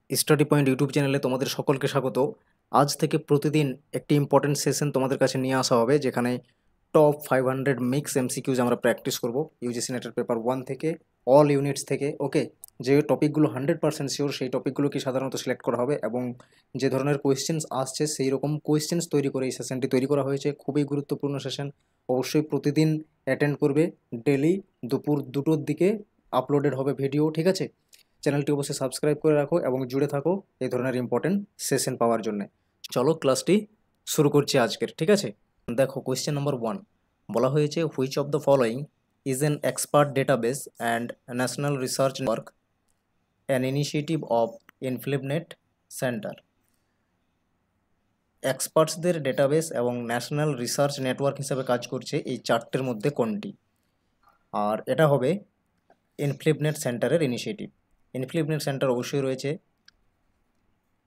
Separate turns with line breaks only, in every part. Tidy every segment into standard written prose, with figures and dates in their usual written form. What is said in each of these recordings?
Study point YouTube চ্যানেলে তোমাদের সকলকে স্বাগত। আজ থেকে প্রতিদিন একটি ইম্পর্টেন্ট সেশন তোমাদের কাছে নিয়ে আসা হবে, যেখানে টপ 500 মিক্স এমসিকিউজ আমরা প্র্যাকটিস করব ইউজিসি নেটের পেপার 1 থেকে, অল ইউনিটস থেকে। ওকে, যে টপিকগুলো 100% শিওর সেই টপিকগুলোকে সাধারণত সিলেক্ট করা হবে, এবং যে ধরনের কোয়েশ্চেন্স আসছে সেই রকম কোয়েশ্চেন্স তৈরি করে এই সেশনটি তৈরি করা হয়েছে। খুবই গুরুত্বপূর্ণ সেশন, অবশ্যই প্রতিদিন অ্যাটেন্ড করবে। ডেলি দুপুর 2টোর দিকে আপলোডেড হবে ভিডিও, ঠিক আছে? চ্যানেলটি অবশ্যই সাবস্ক্রাইব করে রাখো এবং জুড়ে থাকো এই ধরনের ইম্পর্টেন্ট সেশন পাওয়ার জন্য। চলো ক্লাসটি শুরু করছি আজকের, ঠিক আছে? দেখো, কোয়েশ্চেন নম্বর 1 বলা হয়েছে, which of the following is an expert database and national research network an initiative of INFLIBNET centre. এক্সপার্টসদের ডেটাবেস এবং ন্যাশনাল রিসার্চ নেটওয়ার্ক হিসাবে কাজ করছে এই চারটের মধ্যে কোনটি? আর এটা হবে ইনফ্লিপনেট সেন্টারের ইনিশিয়েটিভ। ইনফ্লিপনেট সেন্টার অবশ্যই রয়েছে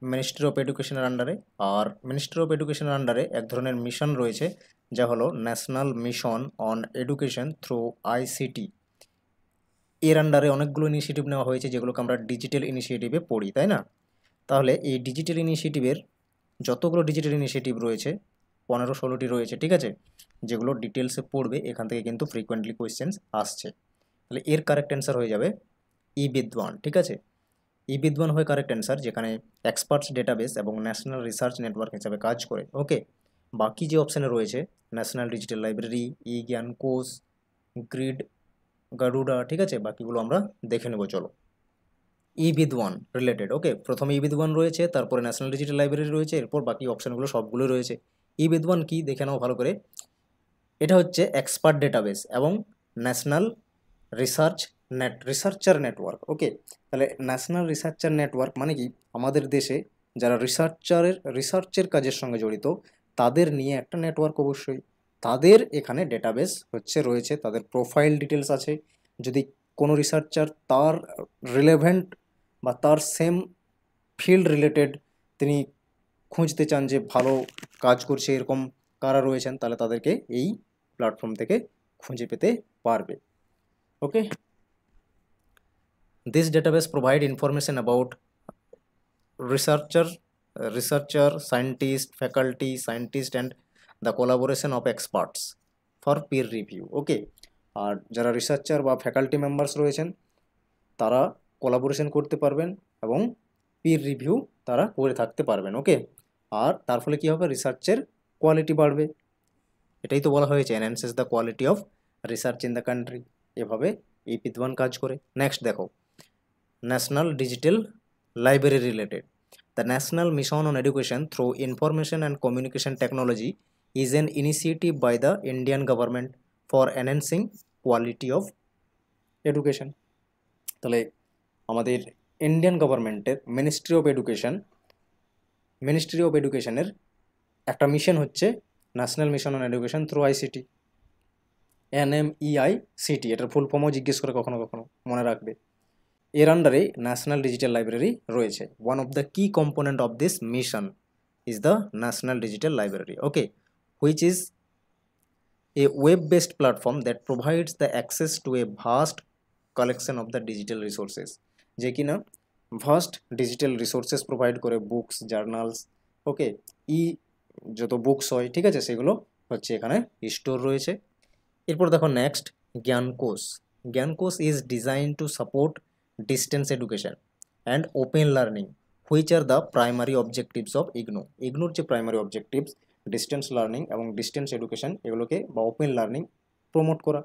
মিনিস্ট্রি অফ এডুকেশনের আন্ডারে, আর মিনিস্ট্রি অফ এডুকেশনের আন্ডারে এক ধরনের মিশন রয়েছে যা হলো national mission on education through ICT. এর আন্ডারে অনেকগুলো ইনিশিয়েটিভ নেওয়া হয়েছে যেগুলোকে আমরা ডিজিটাল ইনিশিয়েটিভে পড়ি, তাই না? তাহলে এই ডিজিটাল ইনিশিয়েটিভের যতগুলো ডিজিটাল ইনিশিয়েটিভ রয়েছে 15-16টি রয়েছে, ঠিক আছে? যেগুলো ডিটেলসে পড়বে, এখান থেকে কিন্তু ফ্রিকোয়েন্টলি কোয়েশ্চেন্স আসছে। তাহলে এর কারেক্ট অ্যান্সার হয়ে যাবে ই বিদ্বান, ঠিক আছে? ই বিদ্বান হয়ে কারেক্ট অ্যান্সার, যেখানে এক্সপার্টস ডেটাবেস এবং ন্যাশনাল রিসার্চ নেটওয়ার্ক হিসাবে কাজ করে। ওকে, বাকি যে অপশানে রয়েছে ন্যাশনাল ডিজিটাল লাইব্রেরি, ই জ্ঞান কোষ, গ্রিড গারুডা, ঠিক আছে? বাকিগুলো আমরা দেখে নেব, চলো। ই বিদ্বান রিলেটেড, ওকে, প্রথমে ই বিদ্বান রয়েছে, তারপরে ন্যাশনাল ডিজিটাল লাইব্রেরি রয়েছে, এরপর বাকি অপশানগুলো সবগুলো রয়েছে। ই বিদ্বান কি দেখে নাও ভালো করে। এটা হচ্ছে এক্সপার্ট ডেটাবেস এবং ন্যাশনাল রিসার্চার নেটওয়ার্ক। ওকে, তাহলে ন্যাশনাল রিসার্চার নেটওয়ার্ক মানে কি? আমাদের দেশে যারা রিসার্চের কাজের সঙ্গে জড়িত তাদের নিয়ে একটা নেটওয়ার্ক, অবশ্যই তাদের এখানে ডেটাবেস রয়েছে, তাদের প্রোফাইল ডিটেলস আছে। যদি কোনো রিসার্চার তার রিলেভেন্ট বা তার সেম ফিল্ড রিলেটেড তিনি খুঁজতে চান যে ভালো কাজ করছে এরকম কারা রয়েছেন, তাহলে তাদেরকে এই প্ল্যাটফর্ম থেকে খুঁজে পেতে পারবে। ওকে, this database provide information about researcher scientist and the collaboration of experts for peer review. ওকে, আর যারা রিসার্চার বা ফ্যাকাল্টি মেম্বার্স রয়েছেন তারা কোলাবোরেশন করতে পারবেন এবং পির রিভিউ তারা করে থাকতে পারবেন। ওকে, আর তার ফলে কী হবে? রিসার্চের কোয়ালিটি বাড়বে। এটাই তো বলা হয়েছে, enhances the quality of research in the country. এভাবে এই বিদ্বান কাজ করে। নেক্সট দেখো, national digital library related. The national mission on education through information and communication technology is an initiative by the Indian government for enhancing quality of education. তাহলে আমাদের Indian গভর্নমেন্টের ministry of এডুকেশনের একটা মিশন হচ্ছে national mission on education through ICT, NMEICT। এটার ফুল ফর্মও জিজ্ঞেস করে কখনো কখনো, মনে রাখবে। এর আন্ডারে ন্যাশনাল ডিজিটাল লাইব্রেরি রয়েছে। ওয়ান অফ দ্য কি component of this mission is the national digital library. Okay, which is a web-based platform that provides the access to a vast collection of the digital resources, যে কিনা vast digital resources provide করে, books, journals. ওকে, যত books হয়, ঠিক আছে, সেগুলো হচ্ছে এখানে স্টোর রয়েছে। এরপর দেখো next, Gyankosh. Gyankosh is design to support distance education and open learning, which are the primary objectives of IGNOU. ইগনোর যে প্রাইমারি অবজেক্টিভস, ডিস্টেন্স লার্নিং এবং ডিস্টেন্স এডুকেশন, এগুলোকে বা ওপেন লার্নিং প্রমোট করা।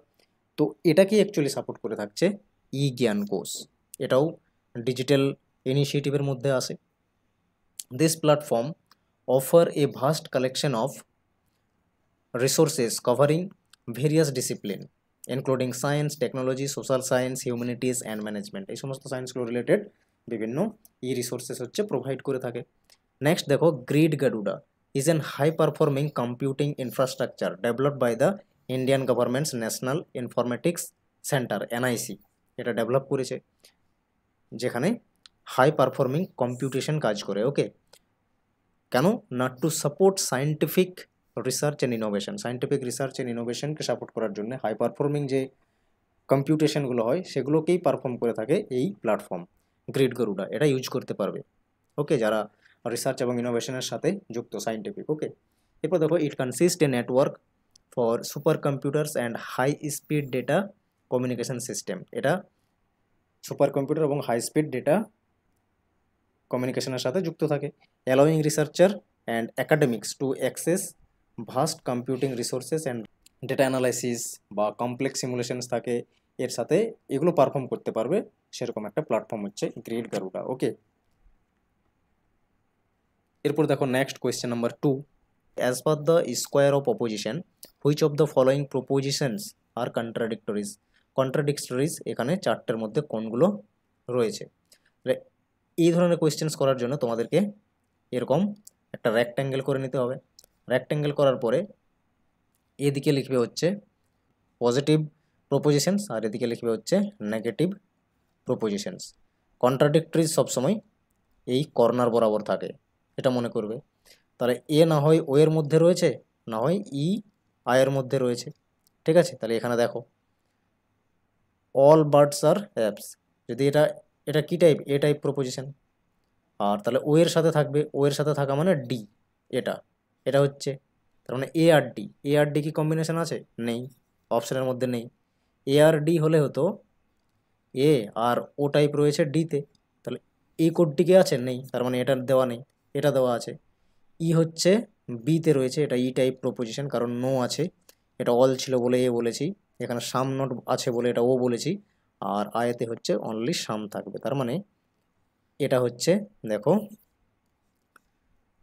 তো এটাকেই অ্যাকচুয়ালি সাপোর্ট করে থাকছে ই জ্ঞানকোষ। এটাও ডিজিটাল ইনিশিয়েটিভের মধ্যে আসে। This platform offer a vast collection of resources covering various discipline including science, technology, social science, humanities and management। এই সমস্ত সায়েন্সগুলো রিলেটেড বিভিন্ন রিসোর্সেস প্রোভাইড করে থাকে। নেক্সট দেখো, grid Garuda is an high performing computing infrastructure developed by the Indian government's national informatics centre, NIC। এটা develop করেছে, যেখানে হাই পারফর্মিং কম্পিউটেশন কাজ করে। ওকে, কেন না? To support scientific research and ইনোভেশনকে সাপোর্ট করার জন্য হাই পারফর্মিং যে কম্পিউটেশনগুলো হয় সেগুলোকেই পারফর্ম করে থাকে এই প্ল্যাটফর্ম গ্রিড গারুডা। এটা ইউজ করতে পারবে। ওকে, যারা রিসার্চ এবং ইনোভেশনের সাথে যুক্ত, সাইন্টিফিক। ওকে, এরপর দেখো it consist a network for super computers and high speed data communication system. এটা সুপার কম্পিউটার এবং হাই স্পিড ডেটা কমিউনিকেশনের সাথে যুক্ত থাকে, allowing researcher and academics to access vast computing resources and data analysis বা complex simulations থাকে এর সাথে, এগুলো পারফর্ম করতে পারবে সেরকম একটা প্ল্যাটফর্ম হচ্ছে গ্রেট গারুডা। ওকে, এরপর দেখো next question number 2, as per the square of opposition which of the following propositions are contradictories. Contradictories এখানে চারটের মধ্যে কোনগুলো রয়েছে। এই ধরনের কোয়েশ্চেন্স করার জন্য তোমাদেরকে এরকম একটা রেক্ট্যাঙ্গেল করে নিতে হবে। রেক্ট্যাঙ্গেল করার পরে এদিকে লিখবে হচ্ছে পজিটিভ প্রপোজিশনস আর এদিকে লিখবে হচ্ছে নেগেটিভ প্রপোজিশনস। কন্ট্রাডিক্টরিজ সবসময় এই কর্নার বরাবর থাকে, এটা মনে করবে। তাহলে এ না হয় ও এর মধ্যে রয়েছে, না হয় ই আয়ের মধ্যে রয়েছে, ঠিক আছে। তাহলে এখানে দেখো অল বার্ডস আর অ্যাপস, যদি এটা এটা কি টাইপ, এ টাইপ প্রপোজিশন, আর তাহলে ও এর সাথে থাকবে, ও এর সাথে থাকা মানে ডি, এটা এটা হচ্ছে, তার মানে এ আর ডি। এ আর ডি কি কম্বিনেশন আছে? নেই, অপশনের মধ্যে নেই। এ আর ডি হলে হতো এ আর ও টাইপ রয়েছে ডিতে, তাহলে এই কোডটিকে আছে? নেই, তার মানে এটা দেওয়া নেই, এটা দেওয়া আছে। ই হচ্ছে বিতে রয়েছে, এটা ই টাইপ প্রপোজিশন, কারণ নো আছে, এটা অল ছিল বলে এ বলেছি, এখানে সাম নট আছে বলে এটা ও বলেছি, আর আয়েতে হচ্ছে অনলি সাম থাকবে, তার মানে এটা হচ্ছে দেখো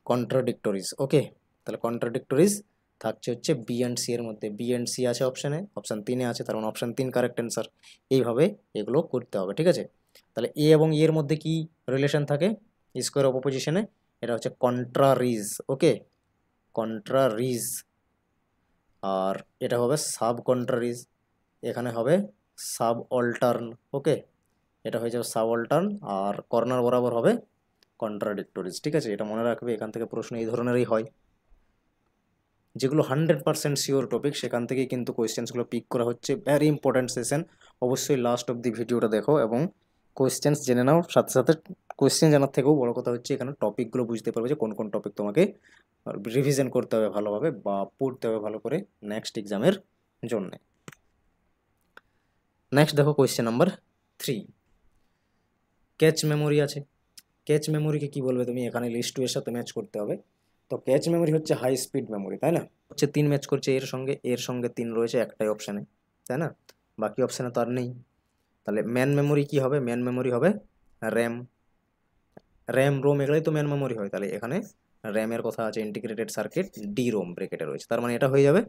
কন্ট্রাডিক্টরিজ। ওকে, তাহলে কন্ট্রাডিক্টরিজ থাকছে হচ্ছে বি অ্যান্ড সি এর মধ্যে। বি অ্যান্ড সি আছে অপশানে, অপশান 3-এ আছে, তার মানে অপশান 3 কারেক্ট অ্যান্সার। এইভাবে এগুলো করতে হবে, ঠিক আছে। তাহলে এ এবং ই এর মধ্যে কি রিলেশন থাকে স্কোয়ার অফ অপোজিশনে? এটা হচ্ছে কন্ট্রারিজ। ওকে, কন্ট্রারিজ। আর এটা হবে সাব কন্ট্রারিজ, এখানে হবে সাব অল্টার্ন। ওকে, এটা হয়ে যাবে সাব অল্টার্ন, আর কর্নার বরাবর হবে কন্ট্রাডিক্টরিজ, ঠিক আছে। এটা মনে রাখবে, এখান থেকে প্রশ্ন এই ধরনেরই হয়, যেগুলো 100% শিওর টপিক সেখান থেকেই কিন্তু কোয়েশ্চেন্সগুলো পিক করা হচ্ছে। ভ্যারি ইম্পর্ট্যান্ট সেশন, অবশ্যই লাস্ট অব দি ভিডিওটা দেখো এবং কোয়েশ্চেন্স জেনে নাও। সাথে সাথে কোয়েশ্চেন জানার থেকেও বড় কথা হচ্ছে এখানে টপিকগুলো বুঝতে পারবে যে কোন কোন টপিক তোমাকে রিভিশন করতে হবে ভালোভাবে বা পড়তে হবে ভালো করে নেক্সট এক্সামের জন্য। নেক্সট দেখো কোয়েশ্চেন নাম্বার 3, ক্যাচ মেমোরি আছে। ক্যাচ মেমোরিকে কি বলবে তুমি? এখানে লিস্ট 2 এর সাথে ম্যাচ করতে হবে। তো ক্যাচ মেমোরি হচ্ছে হাই স্পিড মেমোরি, তাই না? হচ্ছে 3 ম্যাচ করছে এর সঙ্গে 3 রয়েছে একটাই অপশানে, তাই না? বাকি অপশানে তো আর নেই। তাহলে ম্যান মেমোরি কি হবে? ম্যান মেমোরি হবে র্যাম। র্যাম রোম এগুলোই তো ম্যান মেমোরি হয়, তাহলে এখানে র্যামের কথা আছে, ইন্টিগ্রেটেড সার্কিট ডি রোম ব্রেকেটে রয়েছে, তার মানে এটা হয়ে যাবে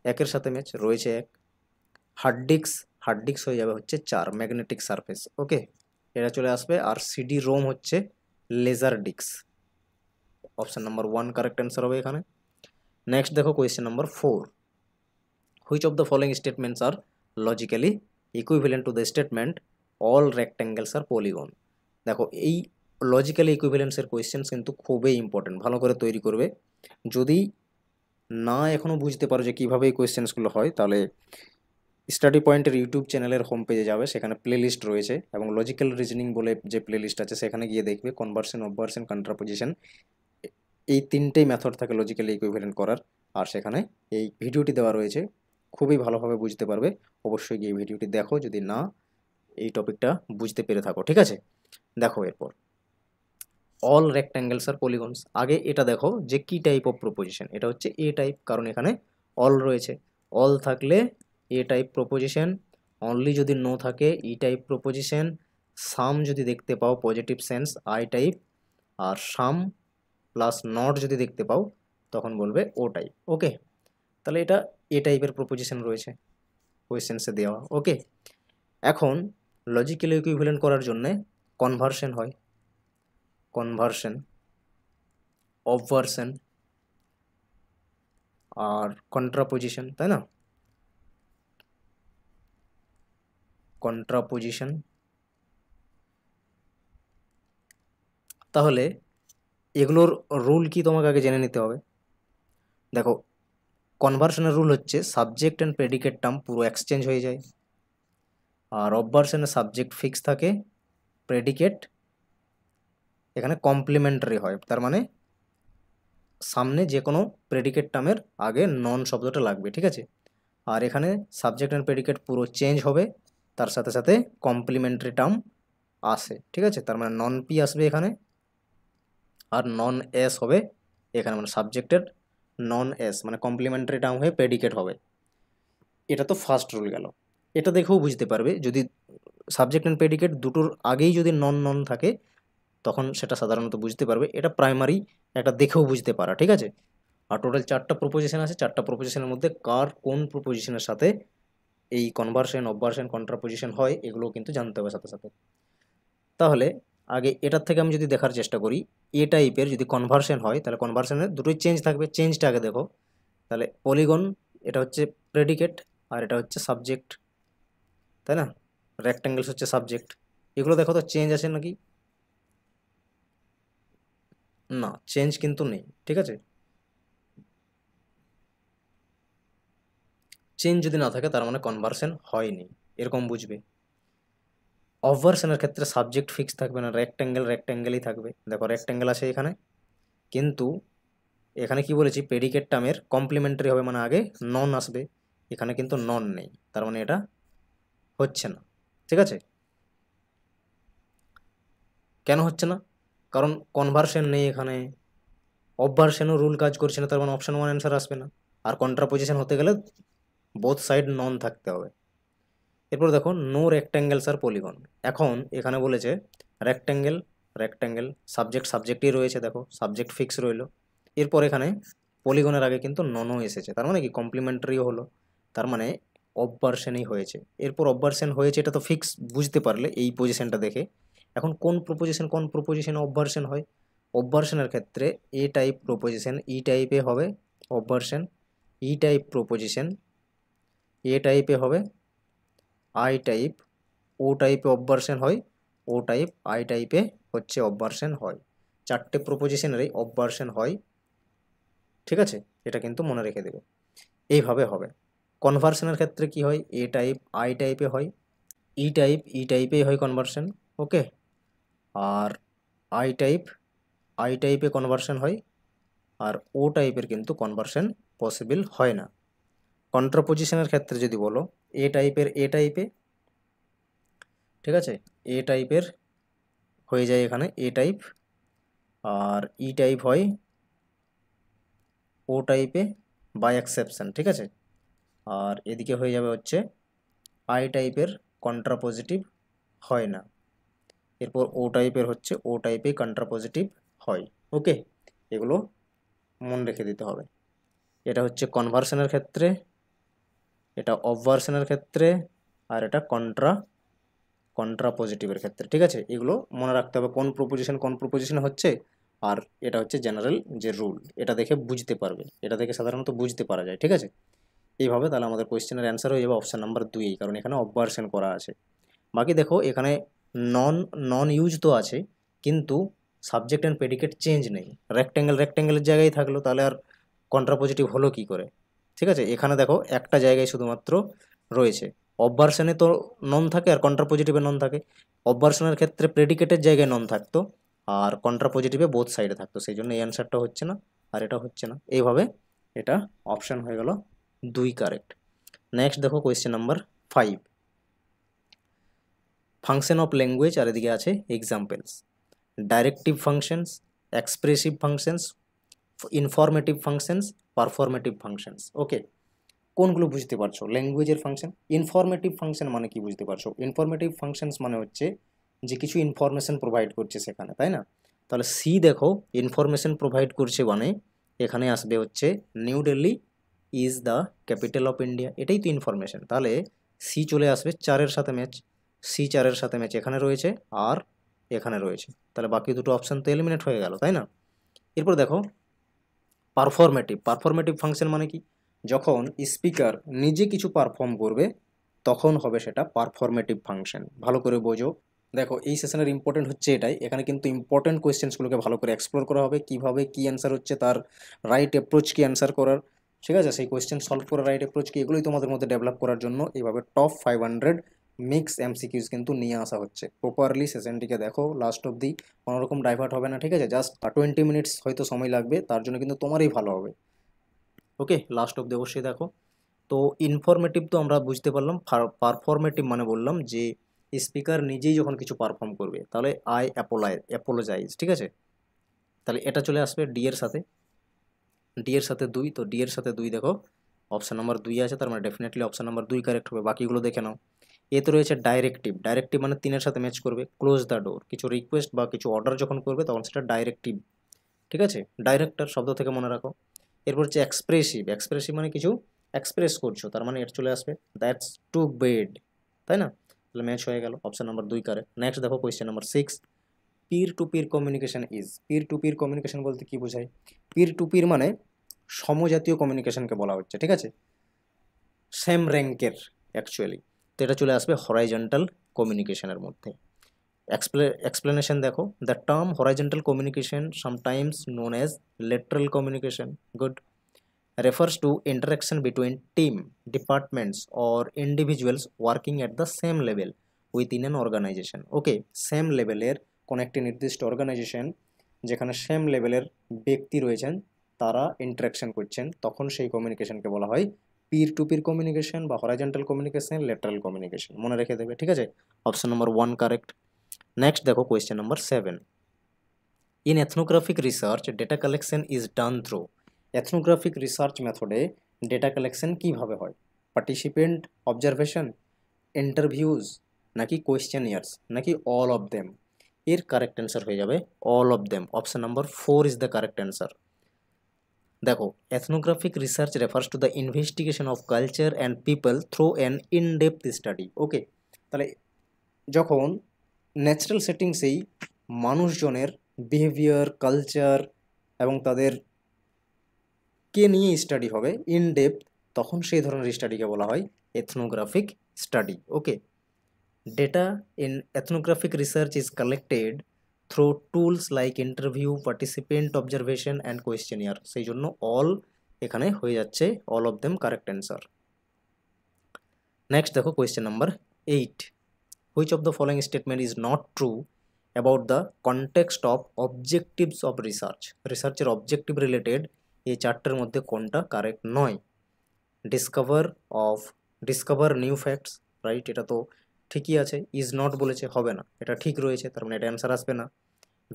একের সাথে ম্যাচ রয়েছে এক। হার্ড ডিস্ক হয়ে যাবে হচ্ছে 4, ম্যাগনেটিক সারফেস। ওকে, এটা চলে আসবে। আর সিডি রোম হচ্ছে laser disc. Option number 1 correct answer হবে এখানে। নেক্সট দেখো question number 4, which of the following statements are logically equivalent to the statement all rectangles are polygon. দেখো এই লজিক্যালি ইকুইভ্যালেন্সের কোয়েশ্চেন্স কিন্তু খুবই ইম্পর্টেন্ট, ভালো করে তৈরি করবে। যদি না এখনও বুঝতে পারো যে কীভাবে এই কোয়েশ্চেন্সগুলো হয়, তাহলে স্টাডি পয়েন্টের ইউটিউব চ্যানেলের হোম পেজে যাবে, সেখানে প্লেলিস্ট রয়েছে এবং লজিক্যাল রিজনিং বলে যে প্লেলিস্ট আছে সেখানে গিয়ে দেখবে কনভার্সন, অবভার্সন, কন্ট্রাপোজিশন, এই 3টেই মেথড থাকে লজিক্যালি ইকুইভ্যালেন্ট করার। আর সেখানে এই ভিডিওটি দেওয়া রয়েছে, খুবই ভালোভাবে বুঝতে পারবে। অবশ্যই গিয়ে ভিডিওটি দেখো যদি না এই টপিকটা বুঝতে পেরে থাকো, ঠিক আছে। দেখো এরপর অল রেক্ট্যাঙ্গেলস আর পলিগনস, আগে এটা দেখো যে কি টাইপ অফ প্রপোজিশন। এটা হচ্ছে এ টাইপ, কারণ এখানে অল রয়েছে। অল থাকলে এ টাইপ প্রপোজিশন, অনলি যদি নো থাকে ই টাইপ প্রপোজিশন, সাম যদি দেখতে পাও পজিটিভ সেন্স আই টাইপ, আর সাম প্লাস নট যদি দেখতে পাও তখন বলবে ও টাইপ। ওকে, তাহলে এটা এ টাইপের প্রপোজিশন রয়েছে কোয়েশ্চেন্সে দেওয়া। ওকে, এখন লজিক্যালি ইকুইভ্যালেন্ট করার জন্য কনভার্সন হয়, কনভার্সন, অবভার্সন আর কন্ট্রাপোজিশন, তাই না? কন্ট্রাপোজিশন, তাহলে এগুলোর রুল কি তোমাকে আগে জেনে নিতে হবে। দেখো কনভার্সনের রুল হচ্ছে সাবজেক্ট অ্যান্ড প্রেডিকেট টার্ম পুরো এক্সচেঞ্জ হয়ে যায়, আর অবভার্সনের সাবজেক্ট ফিক্স থাকে, প্রেডিকেট এখানে কমপ্লিমেন্টারি হয়, তার মানে সামনে যে কোনো প্রেডিকেট টার্মের আগে নন শব্দটা লাগবে, ঠিক আছে। আর এখানে সাবজেক্ট অ্যান্ড প্রেডিকেট পুরো চেঞ্জ হবে, তার সাথে সাথে কমপ্লিমেন্টারি টার্ম আসে, ঠিক আছে। তার মানে নন পি আসবে এখানে, আর নন এস হবে এখানে, মানে সাবজেক্টের নন এস মানে কমপ্লিমেন্টারি টার্ম হয়ে প্রেডিকেট হবে। এটা তো ফার্স্ট রুল গেল। এটা দেখেও বুঝতে পারবে যদি সাবজেক্ট অ্যান্ড প্রেডিকেট দুটোর আগেই যদি নন নন থাকে তখন সেটা সাধারণত বুঝতে পারবে। এটা প্রাইমারি একটা দেখেও বুঝতে পারা, ঠিক আছে। আর টোটাল 4টা প্রপোজিশন আছে, 4টা প্রপোজিশনের মধ্যে কার কোন প্রপোজিশনের সাথে এই কনভার্সন, অবভার্সন, কন্ট্রাপোজিশন হয় এগুলো কিন্তু জানতে হবে সাথে সাথে। তাহলে আগে এটার থেকে আমি যদি দেখার চেষ্টা করি, এ টাইপের যদি কনভার্সন হয় তাহলে কনভার্সনের দুটোই চেঞ্জ থাকবে। চেঞ্জটা আগে দেখো। তাহলে পলিগন এটা হচ্ছে প্রেডিকেট আর এটা হচ্ছে সাবজেক্ট, তাই না। রেক্ট্যাঙ্গেলস হচ্ছে সাবজেক্ট। এগুলো দেখো তো চেঞ্জ আছে নাকি? না, চেঞ্জ কিন্তু নেই, ঠিক আছে। চেঞ্জ যদি না থাকে তার মানে কনভার্সন হয়নি, এরকম বুঝবে। অবভার্সনের ক্ষেত্রে সাবজেক্ট ফিক্স থাকবে না, রেক্ট্যাঙ্গেল রেক্ট্যাঙ্গেলই থাকবে। দেখো রেক্ট্যাঙ্গেল আছে এখানে, কিন্তু এখানে কি বলেছি প্রেডিকেট টার্মের কমপ্লিমেন্টারি হবে মানে আগে নন আসবে, এখানে কিন্তু নন নেই, তার মানে এটা হচ্ছে না, ঠিক আছে। কেন হচ্ছে না? কারণ কনভার্সন নেই এখানে, অবভার্সনও রুল কাজ করছে না, তার মানে অপশন 1 অ্যান্সার আসবে না। আর কন্ট্রাপোজিশন হতে গেলে বোথ সাইড নন থাকতে হবে। এরপর দেখো নো রেক্ট্যাঙ্গেলস আর পলিগন। এখন এখানে বলেছে রেক্ট্যাঙ্গেল রেক্ট্যাঙ্গেল, সাবজেক্ট সাবজেক্টই রয়েছে, দেখো সাবজেক্ট ফিক্স রইলো। এরপর এখানে পলিগনের আগে কিন্তু ননও এসেছে, তার মানে কি কমপ্লিমেন্টারিও হলো, তার মানে অবভার্সনই হয়েছে। এরপর অবভার্সন হয়েছে এটা তো ফিক্স বুঝতে পারলে এই পজিশনটা দেখে। এখন কোন প্রপোজিশনে অবভার্সন হয়? অবভার্সনের ক্ষেত্রে এ টাইপ প্রপোজিশন ই টাইপে হবে অবভার্সন, ই টাইপ প্রপোজিশন এ টাইপে হবে আই টাইপ, ও টাইপে অবভার্সন হয় ও টাইপ, আই টাইপে হচ্ছে অবভার্সন হয়। 4টে প্রপোজিশনেরই অবভার্সন হয়, ঠিক আছে। এটা কিন্তু মনে রেখে দেবে, এইভাবে হবে। কনভার্সনের ক্ষেত্রে কি হয়? এ টাইপ আই টাইপে হয়, ই টাইপেই হয় কনভার্সন, ওকে। আর আই টাইপে কনভার্সন হয়, আর ও টাইপের কিন্তু কনভার্সন পসিবল হয় না। কন্ট্রাপোজিশনের ক্ষেত্রে যদি বলো এ টাইপের এ টাইপে, ঠিক আছে, এ টাইপের হয়ে যায় এখানে এ টাইপ, আর ই টাইপ হয় ও টাইপে বাই এক্সেপশন, ঠিক আছে। আর এদিকে হয়ে যাবে হচ্ছে আই টাইপের কন্ট্রাপোজিটিভ হয় না, এরপর ও টাইপের হচ্ছে ও টাইপে কন্ট্রাপোজিটিভ হয়, ওকে। এগুলো মনে রেখে দিতে হবে। এটা হচ্ছে কনভার্সনের ক্ষেত্রে, এটা অবভার্সনের ক্ষেত্রে, আর এটা কন্ট্রাপোজিটিভের ক্ষেত্রে, ঠিক আছে। এগুলো মনে রাখতে হবে কোন প্রপোজিশন হচ্ছে, আর এটা হচ্ছে জেনারেল যে রুল, এটা দেখে বুঝতে পারবে, এটা দেখে সাধারণত বুঝতে পারা যায়, ঠিক আছে। এইভাবে তাহলে আমাদের কোয়েশ্চেনের অ্যান্সার হয়ে যাবে অপশান নাম্বার 2, কারণ এখানে অবভার্সন করা আছে। বাকি দেখো এখানে নন নন ইউজ তো আছে, কিন্তু সাবজেক্ট অ্যান্ড প্রেডিকেট চেঞ্জ নেই, রেক্ট্যাঙ্গেলের জায়গায় থাকলো, তাহলে আর কন্ট্রাপোজিটিভ হলো কি করে, ঠিক আছে। এখানে দেখো একটা জায়গায় শুধুমাত্র রয়েছে, অবভার্সনে তো নন থাকে আর কন্ট্রাপোজিটিভে নন থাকে। অবভার্সনের ক্ষেত্রে প্রেডিকেটের জায়গায় নন থাকতো, আর কন্ট্রাপোজিটিভে বোথ সাইডে থাকতো, সেই জন্য এই অ্যান্সারটা হচ্ছে না আর এটা হচ্ছে না। এইভাবে এটা অপশান হয়ে গেল 2 কারেক্ট। নেক্সট দেখো question number 5, function of language, আর এদিকে আছে examples. Directive functions, expressive functions, informative functions, performative functions, okay. কোনগুলো বুঝতে পারছো? ল্যাঙ্গুয়েজের ফাংশন। ইনফরমেটিভ ফাংশন মানে কি বুঝতে পারছো? ইনফরমেটিভ ফাংশনস মানে হচ্ছে যে কিছু ইনফরমেশন প্রোভাইড করছে সেখানে, তাই না। তাহলে সি দেখো ইনফরমেশন প্রোভাইড করছে মানে এখানে আসবে হচ্ছে new Delhi is the capital of India, এটাই তো ইনফরমেশন। তাহলে সি চলে আসবে 4-এর সাথে ম্যাচ, সি 4-এর সাথে ম্যাচ এখানে রয়েছে আর এখানে রয়েছে, তাহলে বাকি দুটো অপশান তো এলিমিনেট হয়ে গেল, তাই না। এরপর দেখো পারফরমেটিভ ফাংশন মানে কি? যখন স্পিকার নিজে কিছু পারফর্ম করবে তখন হবে সেটা পারফরমেটিভ ফাংশন। ভালো করে বোঝো। দেখো এই সেশনের ইম্পর্টেন্ট হচ্ছে এটাই, এখানে কিন্তু ইম্পর্টেন্ট কোয়েশ্চেন্সগুলোকে ভালো করে এক্সপ্লোর করা হবে, কীভাবে কী অ্যান্সার হচ্ছে, তার রাইট অ্যাপ্রোচ কি অ্যান্সার করার, ঠিক আছে, সেই কোয়েশ্চেন সলভ করার রাইট অ্যাপ্রোচ কি, এগুলোই তোমাদের মধ্যে ডেভেলপ করার জন্য এইভাবে টপ 500 মিক্স এমসিকিউজ কিন্তু নিয়ে আসা হচ্ছে। প্রপারলি সেশনটিকে দেখো লাস্ট অবধি, কোনোরকম ডাইভার্ট হবে না, ঠিক আছে? জাস্ট 20 মিনিটস হয়তো সময় লাগবে, তার জন্য কিন্তু তোমারই ভালো হবে। ওকে, লাস্ট অবধি অবশ্যই দেখো। তো ইনফরমেটিভ তো আমরা বুঝতে পারলাম, পারফরমেটিভ মানে বললাম যে স্পিকার নিজেই যখন কিছু পারফর্ম করবে তাহলে আই অ্যাপোলোজাইজ, ঠিক আছে? তাহলে এটা চলে আসবে ডি এর সাথে, ডি এর সাথে 2, তো ডি এর সাথে 2 দেখো অপশান নাম্বার 2 আছে, তার মানে ডেফিনেটলি অপশান নাম্বার 2 কারেক্ট হবে। বাকিগুলো দেখে নাও। এতে রয়েছে ডাইরেক্টিভ, ডাইরেক্টিভ মানে 3-এর সাথে ম্যাচ করবে। ক্লোজ দ্য ডোর, কিছু রিকোয়েস্ট বা কিছু অর্ডার যখন করবে তখন সেটা ডাইরেক্টিভ, ঠিক আছে? ডাইরেক্টর শব্দ থেকে মনে রাখো। এরপর হচ্ছে এক্সপ্রেসিভ, এক্সপ্রেসিভ মানে কিছু এক্সপ্রেস করছো, তার মানে এটা চলে আসবে দ্যাটস টু বেড, তাই না? তাহলে ম্যাচ হয়ে গেল, অপশান নাম্বার 2 কারেক্ট। নেক্সট দেখো কোয়েশ্চেন নাম্বার 6, পির টু পির কমিউনিকেশন ইজ, পির টু পির কমিউনিকেশন বলতে কি বোঝায়? পির টু পির মানে সমজাতীয় কমিউনিকেশনকে বলা হচ্ছে, ঠিক আছে? সেম র্যাঙ্কের অ্যাকচুয়ালি। তো এটা চলে আসবে হরাইজন্টাল কমিউনিকেশনের মধ্যে। explanation দেখো, the term horizontal communication, sometimes known as lateral communication, good, refers to interaction between team, departments or individuals working at the same level within an organization. Okay, same লেভেলের কোন একটি নির্দিষ্ট অর্গানাইজেশন যেখানে same লেভেলের ব্যক্তি রয়েছেন, তারা ইন্টারাকশন করছেন, তখন সেই কমিউনিকেশনকে বলা হয় পির টু পির কমিউনিকেশন বা হরাইজন্টাল কমিউনিকেশন, ল্যাটারাল কমিউনিকেশন। মনে রেখে দেবে, ঠিক আছে? Option number 1 correct. নেক্সট দেখো question number 7, in ethnographic research data collection is done through, ethnographic research মেথডে ডেটা কালেকশন কিভাবে হয়? পার্টিসিপেন্ট অবজারভেশন, ইন্টারভিউজ, নাকি কোয়েশ্চেনিয়ার্স, নাকি অল অফ দেম? এর কারেক্ট অ্যান্সার হয়ে যাবে all of them. Option number 4 is the correct answer. দেখো, ethnographic research refers to the investigation of culture and people through an in depth study. Okay, তাহলে যখন natural সেটিংসেই মানুষজনের behaviour, culture এবং তাদের কে নিয়ে স্টাডি হবে ইন ডেপথ, তখন সেই ধরনের স্টাডিকে বলা হয় ethnographic study. Okay, data in ethnographic research is collected through tools like interview, participant observation and questionnaire, সেই জন্য অল এখানে হয়ে যাচ্ছে, all of them correct answer. Next দেখো question number 8, which of the following statement is not true about the context of objectives of research? রিসার্চের objective related এই চারটের মধ্যে কোনটা কারেক্ট নয়? ডিসকভার নিউ ফ্যাক্টস, রাইট, এটা তো ঠিকই আছে। ইজ নট বলেছে, হবে না, এটা ঠিক রয়েছে, তার মানে এটা অ্যান্সার আসবে না।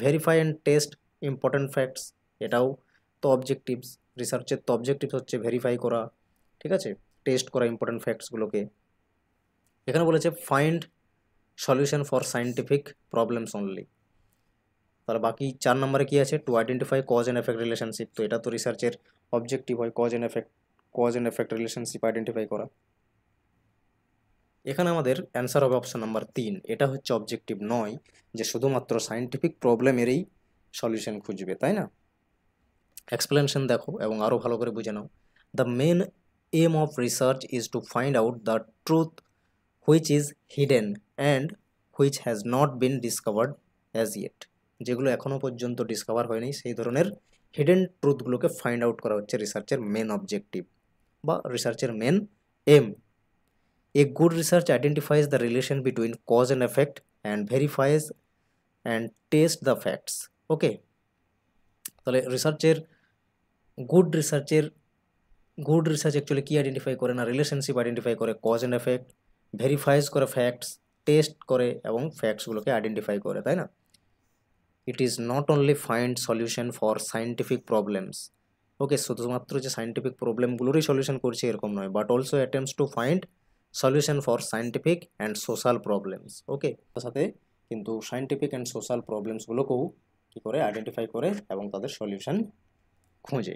Verify and test important facts, এটাও তো অবজেক্টিভস, রিসার্চের তো অবজেক্টিভস হচ্ছে ভেরিফাই করা, ঠিক আছে, টেস্ট করা ইম্পর্টেন্ট ফ্যাক্টসগুলোকে। এখানে বলেছে find solution for scientific problems only, তাহলে বাকি 4 নম্বরে কি আছে? To identify cause and effect relationship, তো এটা তো রিসার্চের অবজেক্টিভ হয়, cause and effect relationship identify করা। এখানে আমাদের অ্যান্সার হবে অপশন নাম্বার 3, এটা হচ্ছে অবজেক্টিভ নয় যে শুধুমাত্র সায়েন্টিফিক প্রবলেমেরই সলিউশন খুঁজবে, তাই না? এক্সপ্লেনেশন দেখো এবং আরও ভালো করে বুঝে নাও। The main aim of research is to find out the truth which is hidden and which has not been discovered as yet, যেগুলো এখনও পর্যন্ত ডিসকভার হয়নি সেই ধরনের হিডেন ট্রুথগুলোকে ফাইন্ড আউট করা হচ্ছে রিসার্চের মেন অবজেক্টিভ বা রিসার্চের main aim. A good research identifies the relation between cause and effect and verifies and test the facts. Okay, তাহলে গুড রিসার্চ অ্যাকচুয়ালি কী আইডেন্টিফাই করে না? রিলেশনশিপ আইডেন্টিফাই করে, কজ অ্যান্ড এফেক্ট, ভেরিফাইজ করে facts, test করে এবং ফ্যাক্টসগুলোকে identify করে, তাই না? It is not only find solution for scientific problems. Okay, শুধুমাত্র যে সায়েন্টিফিক প্রবলেমগুলোরই সলিউশন করছে এরকম নয়, but also attempts to find solution for scientific and social problems. Okay, তার সাথে কিন্তু সায়েন্টিফিক অ্যান্ড সোশ্যাল প্রবলেমসগুলোকেও কী করে আইডেন্টিফাই করে এবং তাদের সলিউশন খোঁজে।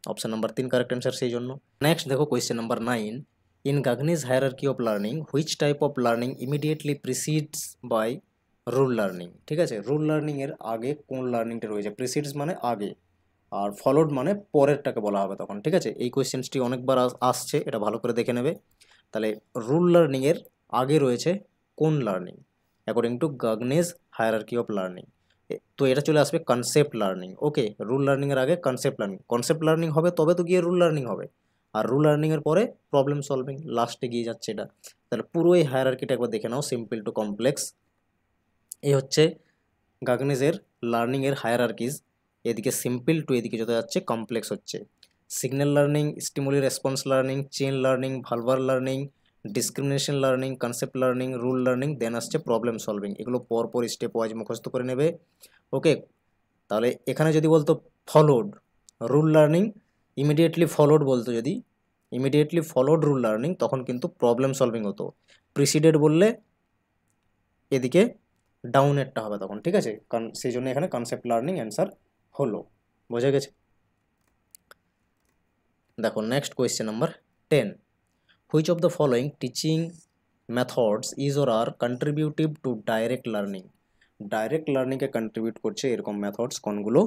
অপশন নাম্বার 3 কারেক্ট অ্যান্সার সেই জন্য। নেক্সট দেখো question number 9, in Gagne's hierarchy of learning which type of learning immediately precedes by rule learning? ঠিক আছে, রুল লার্নিংয়ের আগে কোন লার্নিংটা রয়েছে? প্রিসিডস মানে আগে, আর ফলোড মানে পরেরটাকে বলা হবে তখন, ঠিক আছে? এই কোয়েশ্চেন্সটি অনেকবার আসছে, এটা ভালো করে দেখে নেবে। তাহলে রুল লার্নিংয়ের আগে রয়েছে কোন learning according to Gagne's hierarchy of learning? তো এটা চলে আসবে কনসেপ্ট লার্নিং। ওকে, রুল লার্নিংয়ের আগে কনসেপ্ট লার্নিং হবে তবে তো গিয়ে রুল লার্নিং হবে, আর রুল লার্নিংয়ের পরে প্রবলেম সলভিং লাস্টে গিয়ে যাচ্ছে এটা। তাহলে পুরো এই হায়ারার্কিটা একবার দেখে নাও, সিম্পল টু কমপ্লেক্স। এই হচ্ছে গাগনেজের লার্নিংয়ের হায়ারার্কিজ। এদিকে সিম্পল টু, এদিকে যত যাচ্ছে কমপ্লেক্স হচ্ছে। Signal learning, stimuli response learning, chain learning, ভালভার learning, discrimination learning, concept learning, rule learning, then আসছে প্রবলেম সলভিং। এগুলো পরপর স্টেপ ওয়াইজ মুখস্থ করে নেবে। ওকে, তাহলে এখানে যদি বলতো followed rule learning, immediately followed বলতো, যদি ইমিডিয়েটলি ফলোড রুল লার্নিং তখন কিন্তু প্রবলেম সলভিং হতো। প্রিসিডেড বললে এদিকে ডাউনেরটা হবে তখন, ঠিক আছে, কারণ সেই জন্য এখানে কনসেপ্ট লার্নিং অ্যান্সার হলো। বোঝা গেছে? দেখো next question number 10, which of the following teaching methods is or are contributive to direct learning? Direct লার্নিংকে কন্ট্রিবিউট করছে এরকম মেথডস কোনগুলো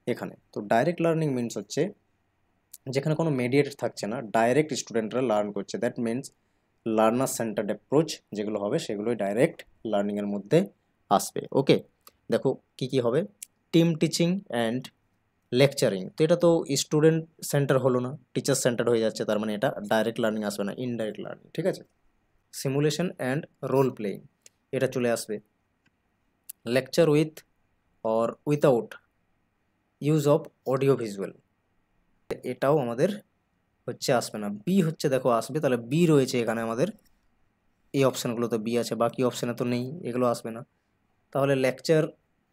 এখানে? তো ডাইরেক্ট লার্নিং মিনস হচ্ছে যেখানে কোনো মেডিয়েটর থাকছে না, ডাইরেক্ট স্টুডেন্টরা লার্ন করছে, that means learner centred approach যেগুলো হবে সেগুলোই ডাইরেক্ট লার্নিংয়ের মধ্যে আসবে। ওকে, দেখো কি কি হবে, টিম টিচিং অ্যান্ড লেকচারিং, তো এটা তো স্টুডেন্ট সেন্টার হলো না, টিচার সেন্টার হয়ে যাচ্ছে, তার মানে এটা ডাইরেক্ট লার্নিং আসবে না, ইনডাইরেক্ট লার্নিং, ঠিক আছে। সিমুলেশন অ্যান্ড রোল প্লেয়িং, এটা চলে আসবে। Lecture with or without use of audio visual, এটাও আমাদের হচ্ছে আসবে না। বি হচ্ছে দেখো আসবে, তাহলে বি রয়েছে এখানে আমাদের, এই অপশানগুলো তো বি আছে, বাকি অপশানে তো নেই, এগুলো আসবে না। তাহলে লেকচার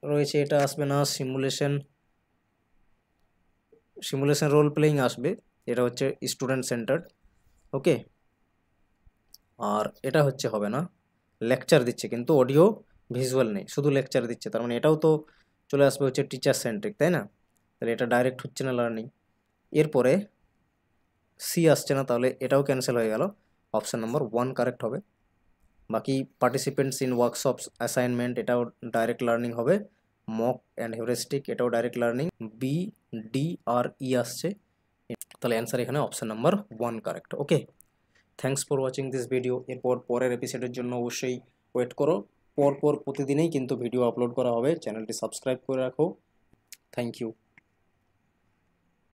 রয়েছে, এটা আসবে না। সিমুলেশন রোল প্লেয়িং আসবে, এটা হচ্ছে স্টুডেন্ট সেন্টার্ড। ওকে, আর এটা হচ্ছে হবে না, লেকচার দিচ্ছে কিন্তু অডিও ভিজুয়াল নেই, শুধু লেকচার দিচ্ছে, তার মানে এটাও তো চলে আসবে হচ্ছে টিচার সেন্ট্রিক, তাই না? তাহলে এটা ডাইরেক্ট হচ্ছে না লার্নিং। এরপরে সি আসছে না, তাহলে এটাও ক্যান্সেল হয়ে গেল, অপশান নম্বর 1 কারেক্ট হবে। বাকি পার্টিসিপেন্টস ইন ওয়ার্কশপস অ্যাসাইনমেন্ট, এটাও ডাইরেক্ট লার্নিং হবে। মক অ্যান্ড হিউরিস্টিক, এটাও ডাইরেক্ট লার্নিং। বি, ডি আর ই আসছে, তাহলে অ্যান্সার এখানে option number 1 correct. Okay, thanks for watching this video. এরপর পরের এপিসোডের জন্য অবশ্যই ওয়েট করো, পরপর প্রতিদিনই কিন্তু ভিডিও আপলোড করা হবে, চ্যানেলটি সাবস্ক্রাইব করে রাখো। Thank you.